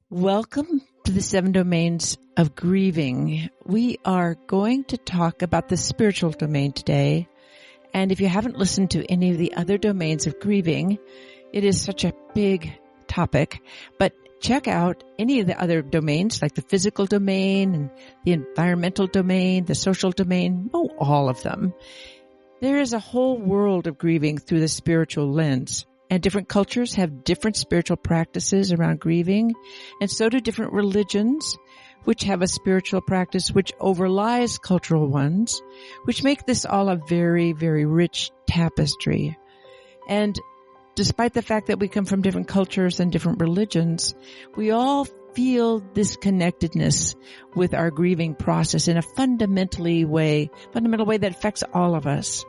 Welcome to the 7 domains of grieving. We are going to talk about the spiritual domain today. And if you haven't listened to any of the other domains of grieving, it is such a big topic. But check out any of the other domains, like the physical domain and the environmental domain, the social domain, all of them. There is a whole world of grieving through the spiritual lens. And different cultures have different spiritual practices around grieving, and so do different religions, which have a spiritual practice which overlies cultural ones, which make this all a very, very rich tapestry. And despite the fact that we come from different cultures and different religions, we all feel this connectedness with our grieving process in a fundamental way that affects all of us.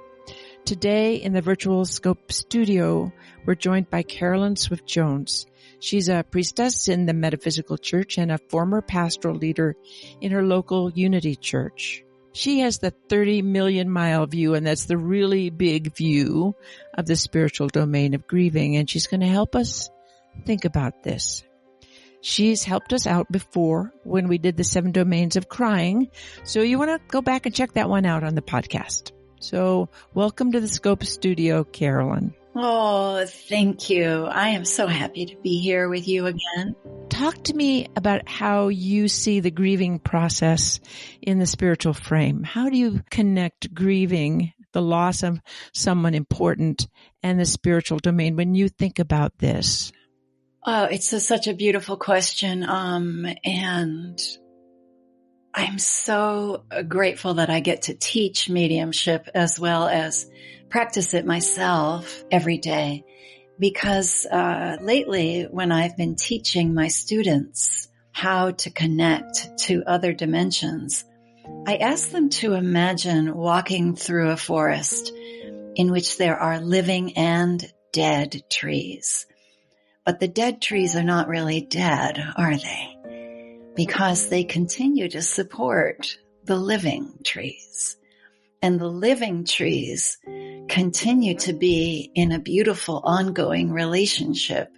Today in the Virtual Scope studio, we're joined by Carolyn Swift Jones. She's a priestess in the Metaphysical Church and a former pastoral leader in her local Unity Church. She has the 30 million mile view, and that's the really big view of the spiritual domain of grieving, and she's going to help us think about this. She's helped us out before when we did the 7 domains of crying, so you want to go back and check that one out on the podcast. So welcome to the Scope Studio, Carolyn. Oh, thank you. I am so happy to be here with you again. Talk to me about how you see the grieving process in the spiritual frame. How do you connect grieving, the loss of someone important, and the spiritual domain when you think about this? Oh, it's such a beautiful question. And I'm so grateful that I get to teach mediumship as well as practice it myself every day, because lately when I've been teaching my students how to connect to other dimensions, I ask them to imagine walking through a forest in which there are living and dead trees. But the dead trees are not really dead, are they? Because they continue to support the living trees. And the living trees continue to be in a beautiful ongoing relationship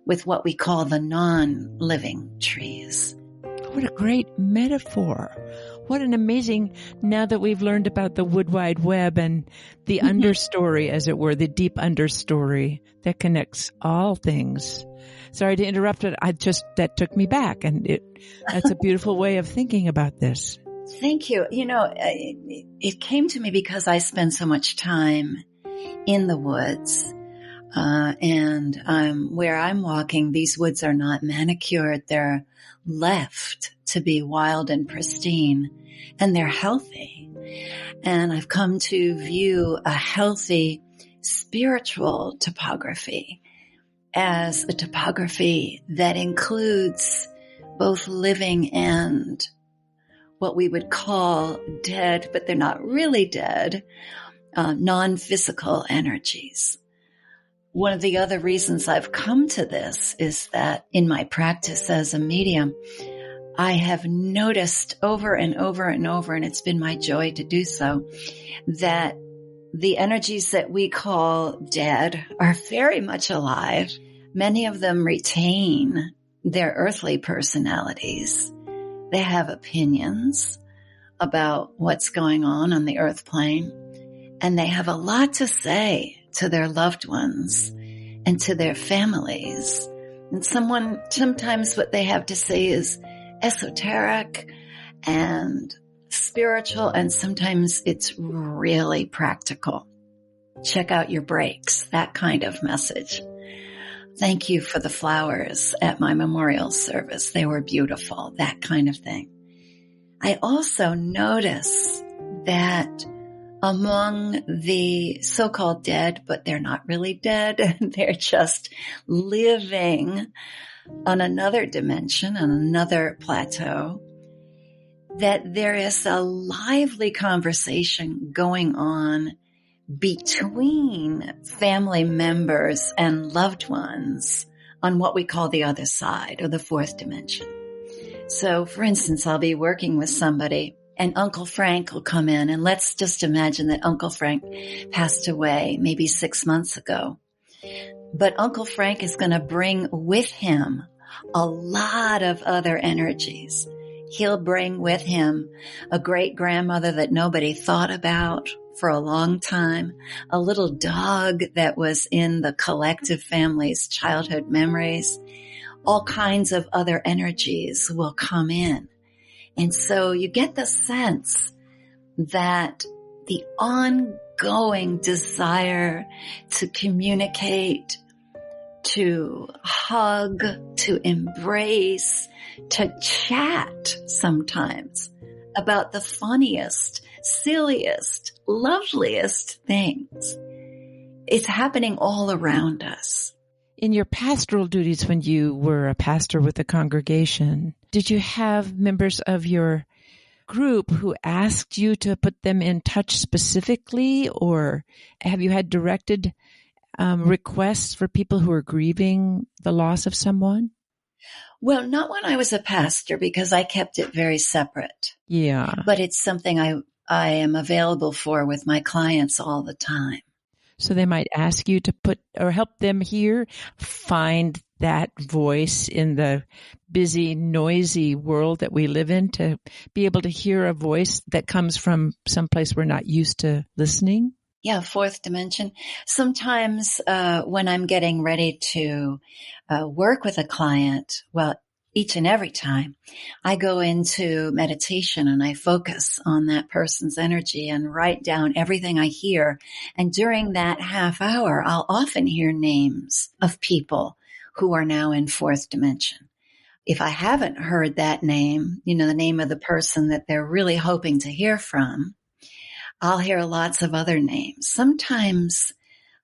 with what we call the non-living trees. What a great metaphor. What an amazing, now that we've learned about the Wood Wide Web and the understory, as it were, the deep understory that connects all things. Sorry to interrupt it. That took me back, and that's a beautiful way of thinking about this. Thank you. You know, it came to me because I spend so much time in the woods, and where I'm walking, these woods are not manicured. They're left to be wild and pristine, and they're healthy. And I've come to view a healthy spiritual topography as a topography that includes both living and what we would call dead, but they're not really dead, non-physical energies. One of the other reasons I've come to this is that in my practice as a medium, I have noticed over and over and over, and it's been my joy to do so, that the energies that we call dead are very much alive. Many of them retain their earthly personalities. They have opinions about what's going on the earth plane, and they have a lot to say to their loved ones and to their families. And sometimes what they have to say is esoteric and spiritual, and sometimes it's really practical. Check out your breaks, that kind of message. Thank you for the flowers at my memorial service. They were beautiful, that kind of thing. I also notice that among the so-called dead, but they're not really dead, they're just living on another dimension, on another plateau, that there is a lively conversation going on between family members and loved ones on what we call the other side, or the fourth dimension. So, for instance, I'll be working with somebody and Uncle Frank will come in, and let's just imagine that Uncle Frank passed away maybe 6 months ago. But Uncle Frank is going to bring with him a lot of other energies. He'll bring with him a great grandmother that nobody thought about for a long time, a little dog that was in the collective family's childhood memories. All kinds of other energies will come in. And so you get the sense that the ongoing desire to communicate, to hug, to embrace, to chat sometimes about the funniest, silliest, loveliest things. It's happening all around us. In your pastoral duties when you were a pastor with a congregation, did you have members of your group who asked you to put them in touch specifically, or have you had directed requests for people who are grieving the loss of someone? Well, not when I was a pastor, because I kept it very separate. Yeah. But it's something I am available for with my clients all the time. So they might ask you to put or help them find that voice in the busy, noisy world that we live in, to be able to hear a voice that comes from someplace we're not used to listening. Yeah, fourth dimension. Sometimes when I'm getting ready to work with a client, well, each and every time, I go into meditation and I focus on that person's energy and write down everything I hear. And during that half hour, I'll often hear names of people who are now in fourth dimension. If I haven't heard that name, the name of the person that they're really hoping to hear from, I'll hear lots of other names. Sometimes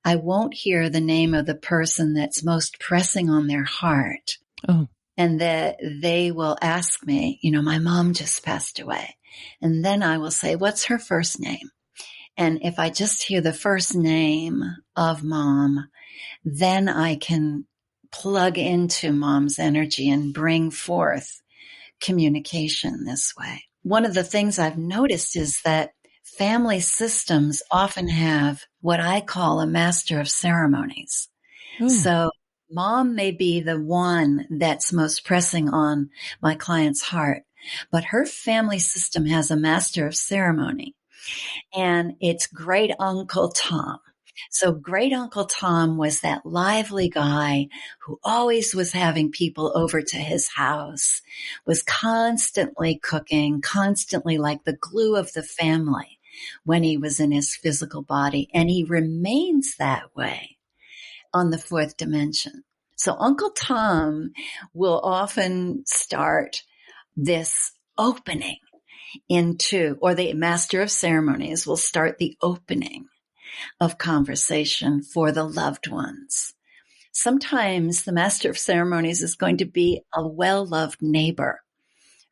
I won't hear the name of the person that's most pressing on their heart. Oh. And that they will ask me, my mom just passed away. And then I will say, what's her first name? And if I just hear the first name of mom, then I can plug into mom's energy and bring forth communication this way. One of the things I've noticed is that family systems often have what I call a master of ceremonies. Ooh. So mom may be the one that's most pressing on my client's heart, but her family system has a master of ceremony, and it's Great Uncle Tom. So Great Uncle Tom was that lively guy who always was having people over to his house, was constantly cooking, constantly like the glue of the family when he was in his physical body, and he remains that way on the fourth dimension. So Uncle Tom will often start this opening into, or the master of ceremonies will start the opening of conversation for the loved ones. Sometimes the master of ceremonies is going to be a well-loved neighbor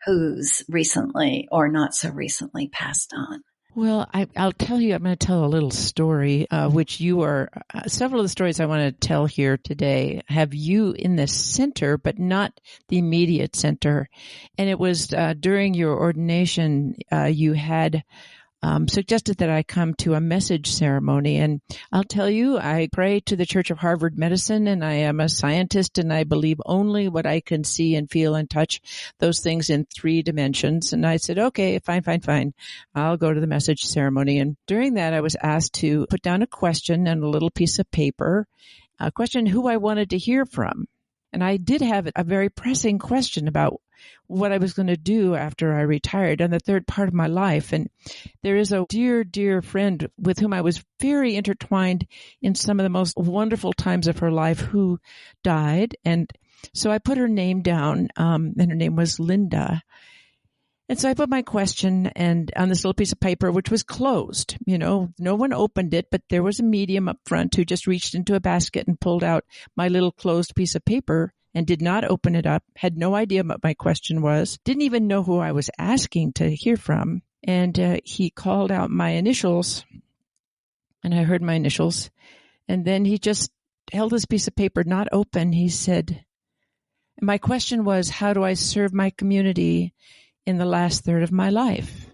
who's recently or not so recently passed on. Well, I'll tell you, I'm going to tell a little story, which several of the stories I want to tell here today have you in the center, but not the immediate center. And it was during your ordination, you had suggested that I come to a message ceremony. And I'll tell you, I pray to the Church of Harvard Medicine, and I am a scientist, and I believe only what I can see and feel and touch, those things in 3 dimensions. And I said, okay, fine. I'll go to the message ceremony. And during that, I was asked to put down a question and a little piece of paper, a question who I wanted to hear from. And I did have a very pressing question about what I was going to do after I retired on the third part of my life. And there is a dear, dear friend with whom I was very intertwined in some of the most wonderful times of her life who died. And so I put her name down, and her name was Linda. And so I put my question and on this little piece of paper, which was closed. No one opened it, but there was a medium up front who just reached into a basket and pulled out my little closed piece of paper and did not open it up, had no idea what my question was, didn't even know who I was asking to hear from. And he called out my initials, and I heard my initials. And then he just held this piece of paper not open. He said, my question was, how do I serve my community in the last third of my life?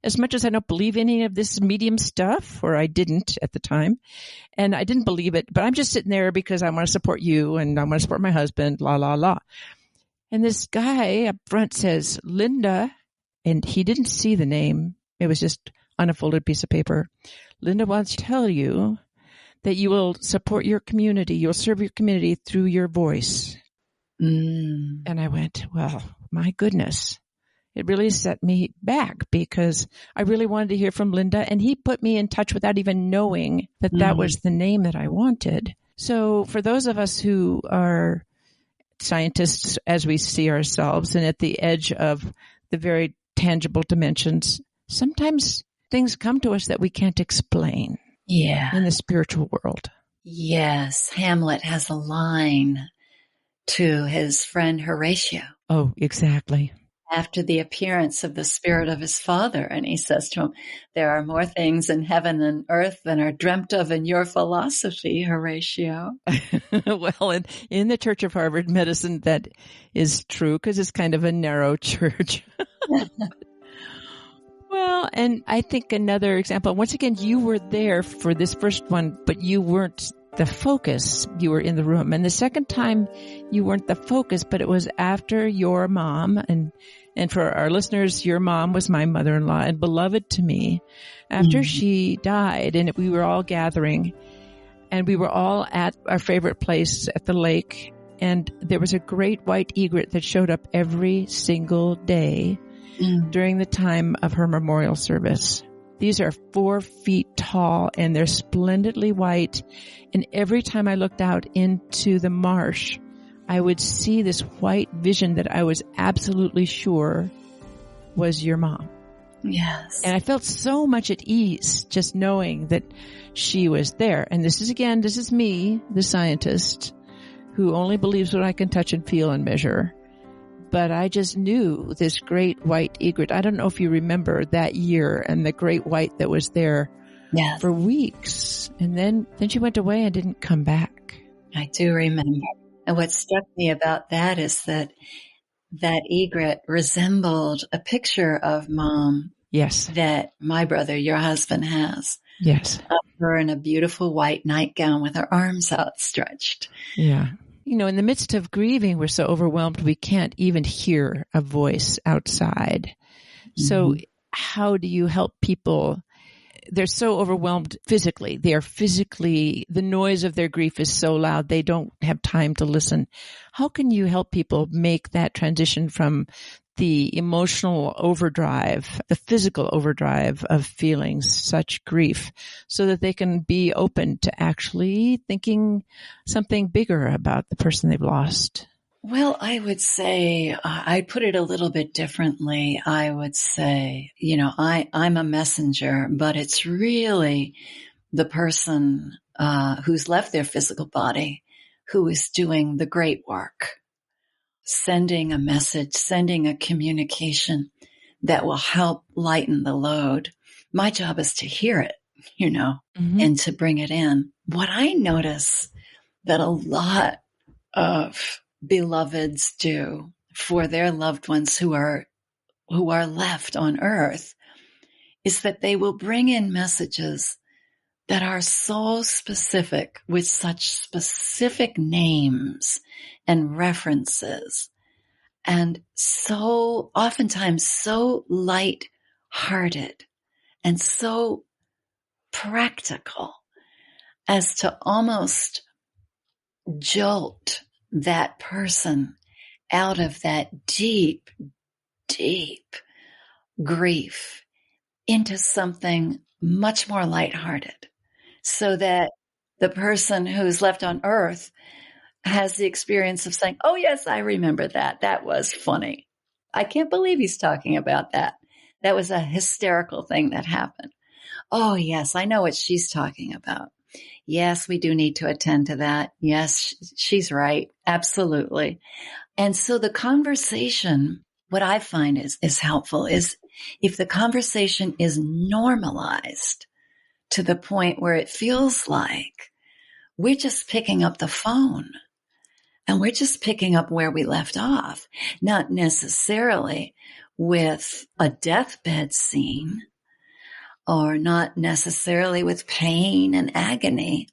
As much as I don't believe any of this medium stuff, or I didn't at the time, and I didn't believe it, but I'm just sitting there because I want to support you and I want to support my husband, la, la, la. And this guy up front says, Linda, and he didn't see the name. It was just on a folded piece of paper. Linda wants to tell you that you will support your community. You'll serve your community through your voice. Mm. And I went, well, my goodness. It really set me back because I really wanted to hear from Linda, and he put me in touch without even knowing that that was the name that I wanted. So for those of us who are scientists as we see ourselves and at the edge of the very tangible dimensions, sometimes things come to us that we can't explain. Yeah. In the spiritual world. Yes. Hamlet has a line to his friend Horatio. Oh, exactly. After the appearance of the spirit of his father. And he says to him, there are more things in heaven and earth than are dreamt of in your philosophy, Horatio. Well, in the Church of Harvard Medicine, that is true because it's kind of a narrow church. Well, and I think another example, once again, you were there for this first one, but you weren't the focus. You were in the room. And the second time you weren't the focus, but it was after your mom. And for our listeners, your mom was my mother-in-law and beloved to me. After she died, and we were all gathering, and we were all at our favorite place at the lake. And there was a great white egret that showed up every single day during the time of her memorial service. These are 4 feet tall and they're splendidly white. And every time I looked out into the marsh, I would see this white vision that I was absolutely sure was your mom. Yes. And I felt so much at ease just knowing that she was there. And this is me, the scientist, who only believes what I can touch and feel and measure. But I just knew this great white egret. I don't know if you remember that year and the great white that was there for weeks. And then she went away and didn't come back. I do remember. And what struck me about that is that egret resembled a picture of Mom. Yes. That my brother, your husband, has. Yes. Of her in a beautiful white nightgown with her arms outstretched. Yeah. You know, in the midst of grieving, we're so overwhelmed we can't even hear a voice outside. So how do you help people? They're so overwhelmed physically. The noise of their grief is so loud, they don't have time to listen. How can you help people make that transition from the emotional overdrive, the physical overdrive of feeling such grief, so that they can be open to actually thinking something bigger about the person they've lost? Well, I would say, I'd put it a little bit differently. I would say, I'm a messenger, but it's really the person who's left their physical body who is doing the great work. Sending a message, sending a communication that will help lighten the load. My job is to hear it, and to bring it in. What I notice that a lot of beloveds do for their loved ones who are left on earth is that they will bring in messages that are so specific with such specific names and references, and so oftentimes so light-hearted and so practical as to almost jolt that person out of that deep, deep grief into something much more lighthearted, so that the person who's left on earth has the experience of saying, oh, yes, I remember that. That was funny. I can't believe he's talking about that. That was a hysterical thing that happened. Oh, yes, I know what she's talking about. Yes, we do need to attend to that. Yes, she's right. Absolutely. And so the conversation, what I find is helpful is if the conversation is normalized to the point where it feels like we're just picking up the phone and we're just picking up where we left off, not necessarily with a deathbed scene or not necessarily with pain and agony,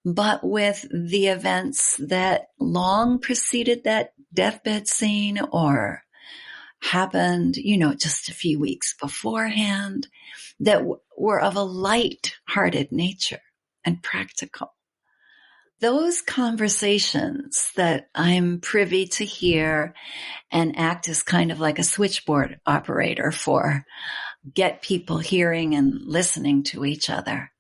but with the events that long preceded that deathbed scene or happened, just a few weeks beforehand that were of a light-hearted nature and practical. Those conversations that I'm privy to hear and act as kind of like a switchboard operator for, get people hearing and listening to each other.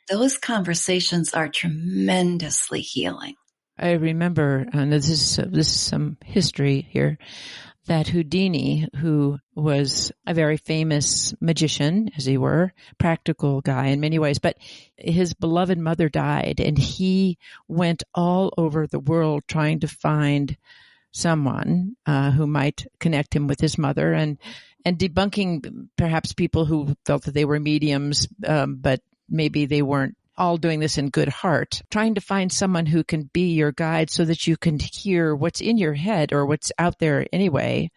Those conversations are tremendously healing. I remember, and this is some history here, that Houdini, who was a very famous magician, as he were, practical guy in many ways, but his beloved mother died, and he went all over the world trying to find someone who might connect him with his mother, and debunking perhaps people who felt that they were mediums, but maybe they weren't all doing this in good heart, trying to find someone who can be your guide so that you can hear what's in your head or what's out there anyway.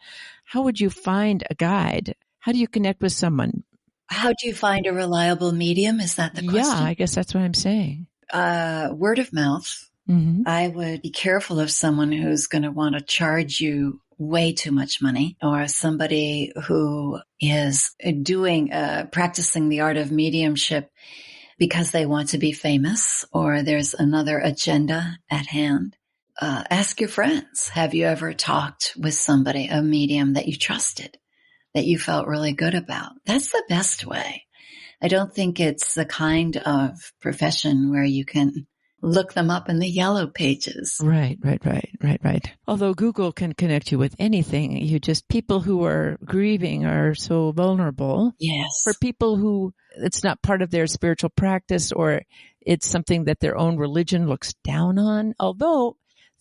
How would you find a guide? How do you connect with someone? How do you find a reliable medium? Is that the question? Yeah, I guess that's what I'm saying. Word of mouth. Mm-hmm. I would be careful of someone who's going to want to charge you way too much money, or somebody who is practicing the art of mediumship because they want to be famous or there's another agenda at hand. Ask your friends. Have you ever talked with somebody, a medium that you trusted, that you felt really good about? That's the best way. I don't think it's the kind of profession where you can look them up in the yellow pages. Right. Although Google can connect you with anything, people who are grieving are so vulnerable. Yes. For people who it's not part of their spiritual practice, or it's something that their own religion looks down on. Although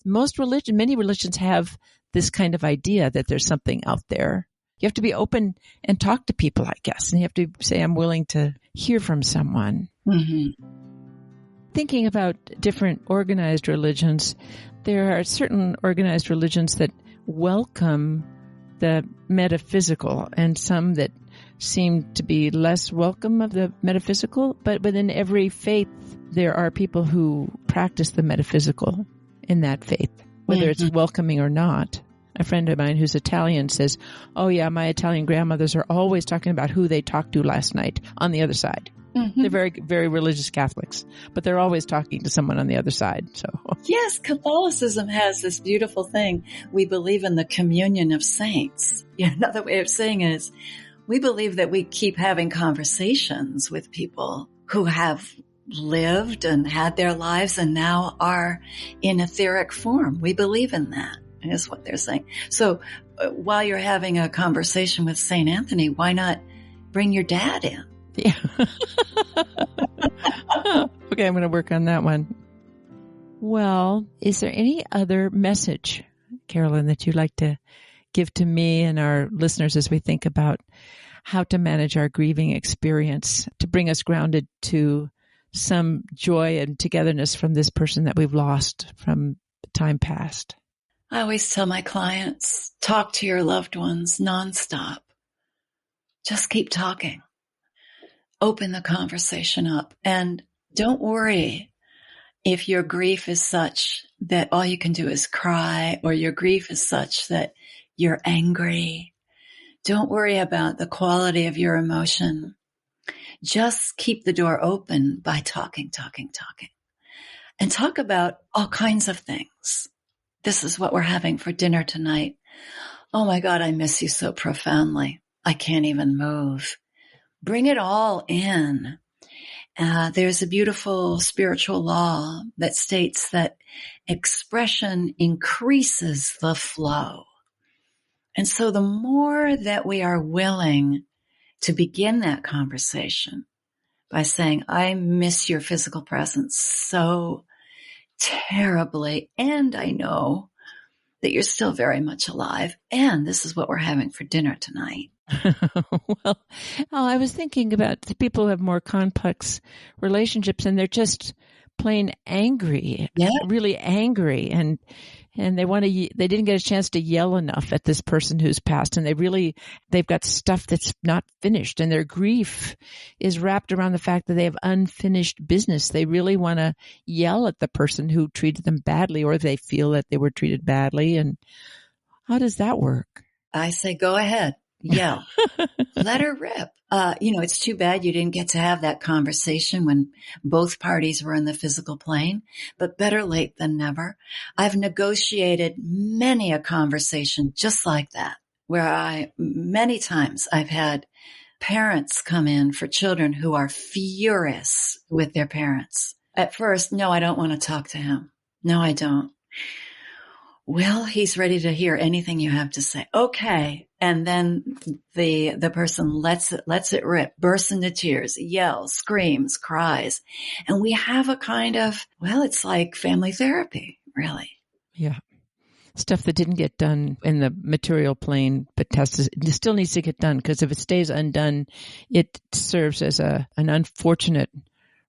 many religions have this kind of idea that there's something out there. You have to be open and talk to people, I guess. And you have to say, I'm willing to hear from someone. Mm-hmm. Thinking about different organized religions, there are certain organized religions that welcome the metaphysical and some that seem to be less welcome of the metaphysical. But within every faith, there are people who practice the metaphysical in that faith, whether it's welcoming or not. A friend of mine who's Italian says, oh yeah, my Italian grandmothers are always talking about who they talked to last night on the other side. Mm-hmm. They're very, very religious Catholics, but they're always talking to someone on the other side. So yes, Catholicism has this beautiful thing. We believe in the communion of saints. Another way of saying it is we believe that we keep having conversations with people who have lived and had their lives and now are in etheric form. We believe in that, is what they're saying. So while you're having a conversation with St. Anthony, why not bring your dad in? Yeah. Okay, I'm going to work on that one. Well, is there any other message, Carolyn, that you'd like to give to me and our listeners as we think about how to manage our grieving experience to bring us grounded to some joy and togetherness from this person that we've lost from time past? I always tell my clients, talk to your loved ones nonstop. Just keep talking. Open the conversation up, and don't worry if your grief is such that all you can do is cry, or your grief is such that you're angry. Don't worry about the quality of your emotion. Just keep the door open by talking. And talk about all kinds of things. This is what we're having for dinner tonight. Oh my God, I miss you so profoundly. I can't even move. Bring it all in. There's a beautiful spiritual law that states that expression increases the flow. And so the more that we are willing to begin that conversation by saying, I miss your physical presence so terribly, and I know that you're still very much alive, and this is what we're having for dinner tonight. Well, I was thinking about the people who have more complex relationships and they're just plain angry, really angry. And they didn't get a chance to yell enough at this person who's passed. And they've got stuff that's not finished, and their grief is wrapped around the fact that they have unfinished business. They really want to yell at the person who treated them badly, or they feel that they were treated badly. And How does that work? I say, go ahead, yell, let her rip. It's too bad you didn't get to have that conversation when both parties were in the physical plane, but better late than never. I've negotiated many a conversation just like that, where many times I've had parents come in for children who are furious with their parents. At first, no, I don't want to talk to him. No, I don't. Well, he's ready to hear anything you have to say. Okay. And then the person lets it rip, bursts into tears, yells, screams, cries. And we have a kind of, it's like family therapy, really. Yeah. Stuff that didn't get done in the material plane, but it still needs to get done, because if it stays undone, it serves as an unfortunate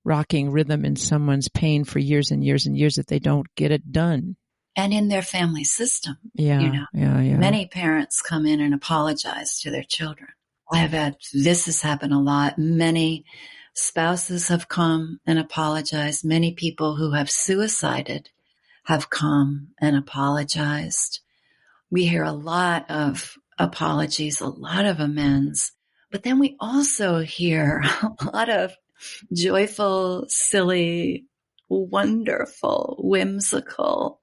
rocking rhythm in someone's pain for years and years and years if they don't get it done. And in their family system. Yeah. Many parents come in and apologize to their children. This has happened a lot. Many spouses have come and apologized. Many people who have suicided have come and apologized. We hear a lot of apologies, a lot of amends, but then we also hear a lot of joyful, silly, wonderful, whimsical,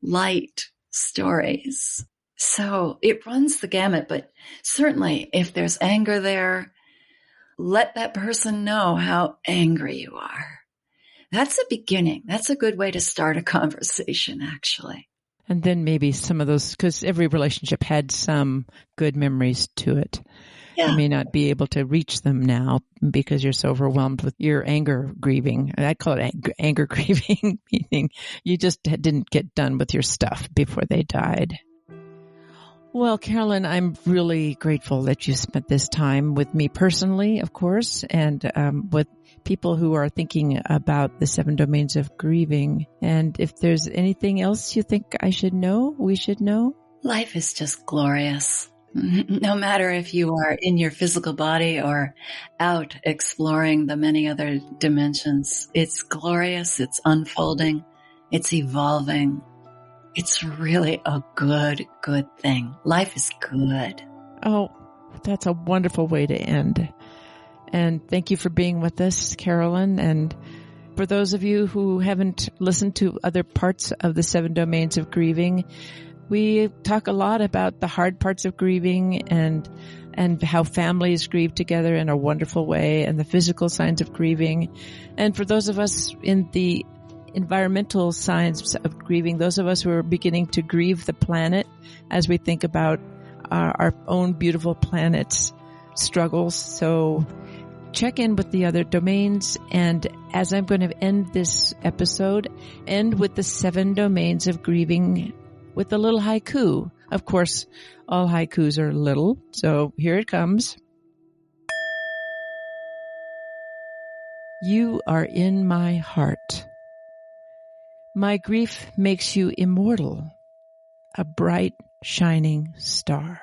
light stories. So it runs the gamut, but certainly if there's anger there, let that person know how angry you are. That's a beginning. That's a good way to start a conversation, actually. And then maybe some of those, because every relationship had some good memories to it. Yeah. You may not be able to reach them now because you're so overwhelmed with your anger grieving. I call it anger grieving, meaning you just didn't get done with your stuff before they died. Well, Carolyn, I'm really grateful that you spent this time with me personally, of course, and with people who are thinking about the 7 domains of grieving. And if there's anything else you think I should know, we should know? Life is just glorious. No matter if you are in your physical body or out exploring the many other dimensions, it's glorious, it's unfolding, it's evolving. It's really a good thing. Life is good. Oh, that's a wonderful way to end. And thank you for being with us, Carolyn. And for those of you who haven't listened to other parts of the 7 domains of grieving, we talk a lot about the hard parts of grieving and how families grieve together in a wonderful way, and the physical signs of grieving. And for those of us in the environmental signs of grieving, those of us who are beginning to grieve the planet as we think about our own beautiful planet's struggles. So check in with the other domains. And as I'm going to end this episode, end with the 7 domains of grieving with a little haiku. Of course, all haikus are little, so here it comes. You are in my heart. My grief makes you immortal, a bright, shining star.